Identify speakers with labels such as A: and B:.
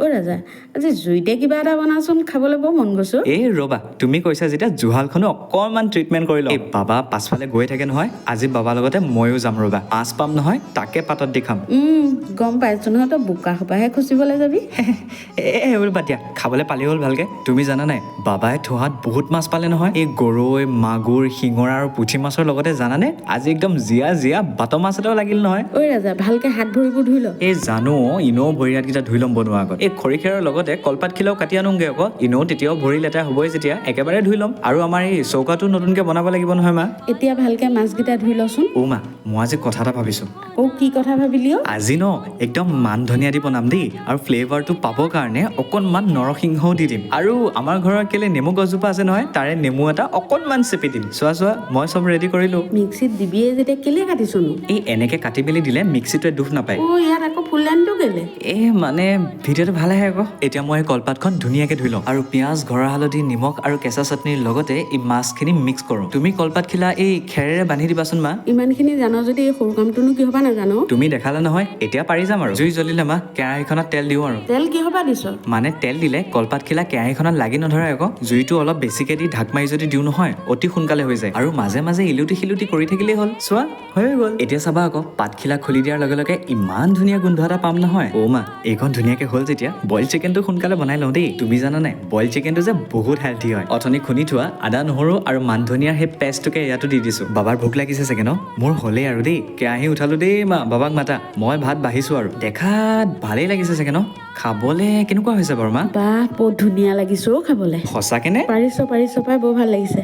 A: অ' ৰাজা, আজি জুইতে কিবা এটা বনাচোন, খাবলৈ বৰ মন গৈছে।
B: এই ৰবা, তুমি কৈছা যেতিয়া জুহালখনো অকণমান ট্ৰিটমেণ্ট কৰি লওঁ। এই বাবা পাছফালে গৈ থাকে নহয়, আজি বাবাৰ লগতে ময়ো যাম ৰবা। মাছ পাম নহয়, তাকে পাতত দি খাম।
A: গম পাইছো নহয়, তই বোকা সোপাহে খুচিবলৈ যাবি।
B: এইবোৰ বাদ দিয়া, খাবলৈ পালেই হ'ল ভালকে। তুমি জানা নাই, বাবাই থোৱাত বহুত মাছ পালে নহয়। এই গৰৈ, মাগুৰ, শিঙৰা আৰু পুঠি মাছৰ লগতে জানানে, আজি একদম জীয়া জীয়া বাত মাছ এটাও লাগিল নহয়।
A: ঐ ৰাজা, ভালকে হাত ভৰিবোৰ ধুই ল।
B: এই জানো, ইনেও ভৰি হাতকেইটা ধুই ল'ম বনোৱাৰ আগত। এই খৰিখেৰৰ লগতে কলপাত খিলাও কাটি আনোগে আকৌ। ইনেও তেতিয়াও ভৰি লেতেৰা হ'বই, যেতিয়া একেবাৰে ধুই ল'ম। আৰু আমাৰ এই চৌকাটো নতুনকে বনাব লাগিব নহয় মা।
A: এতিয়া ভালকে মাছকেইটা ধুই লচোন।
B: অ' মা, মই আজি কথা এটা ভাবিছো।
A: আকৌ কি কথা ভাবিলি অ?
B: আজি ন একদম মান ধনিয়া দি বনাম দেই, আৰু ফ্লেভাৰটো পাবৰ কাৰণে অকণমান নৰসিংহও দি দিম। আৰু আমাৰ ঘৰৰ কেলে নেমু গছজোপা আছে নহয়, তাৰে নেমু এটা অকণমান চেপি দিম। চোৱা চোৱা, মই চব ৰেডি কৰিলো।
A: মিক্সিত দিবিয়ে যেতিয়া কেলে কাটিছনো?
B: এই এনেকে কাটি মেলি দিলে মিক্সিটোৱে দুখ নাপায়।
A: ইয়াত আকৌ ফুলদানিটো কেলে?
B: মানে ভিডিঅ'টো ভাল আহে আকৌ। এতিয়া মই কলপাতখন ধুনীয়াকে ধুই লওঁ, আৰু পিঁয়াজ, ঘৰৰ হালধি, নিমখ আৰু কেঁচা চাটনিৰ লগতে এই মাছখিনি মিক্স কৰোঁ। তুমি কলপাত খিলা এই খেৰেৰে বান্ধি দিবাচোন মা।
A: ইমানখিনি জানো যদি এই সৰু কামটোনো কি হবা নাজানো।
B: তুমি দেখালে নহয়, এতিয়া পাৰি যাম আৰু। জুই জ্বলিলে মা, কেৰাহীখনত তেল দিওঁ আৰু।
A: তেল কি হবা দিছ?
B: মানে তেল দিলে কলপাত খিলা কেৰাহীখনত লাগি নধৰে আকৌ। জুইটো অলপ বেছিকে দি ঢাক মাৰি যদি দিওঁ নহয়, অতি সোনকালে হৈ যায়। আৰু মাজে মাজে ইলুটি শিলুটি কৰি থাকিলেই হ'ল। চোৱা, হৈ গ'ল। এতিয়া চাবা আকৌ, পাতখিলা খুলি দিয়াৰ লগে লগে ইমান ধুনীয়া গোন্ধ এটা পাম নহয়। অ' মা, এইখন ধুনীয়াকে হ'ল যেতিয়া বইল চিকেনটো সোনকালে বনাই লওঁ দেই। তুমি জানা নাই, বইল চিকেনটো যে বহুত হেল্থি হয়। অথনি খুন্দি থোৱা আদা, নহৰু আৰু মান ধনিয়াৰ সেই পেষ্টটোকে ইয়াতো দি দিছো। বাবাৰ ভোক লাগিছে চাগে ন? মোৰ হ'লেই আৰু দেই। কেৰাহী উঠালো দেই মা, বাবাক মাতা। মই ভাত বাঢ়িছো আৰু। দেখাত ভালেই লাগিছে চাগে ন? খাবলে কেনেকুৱা হৈছে বাৰু মা?
A: বাহ, বহুত ধুনীয়া লাগিছে অ' খাবলে।
B: সঁচাকে নে?
A: পাৰিছ পাই, বৰ ভাল লাগিছে।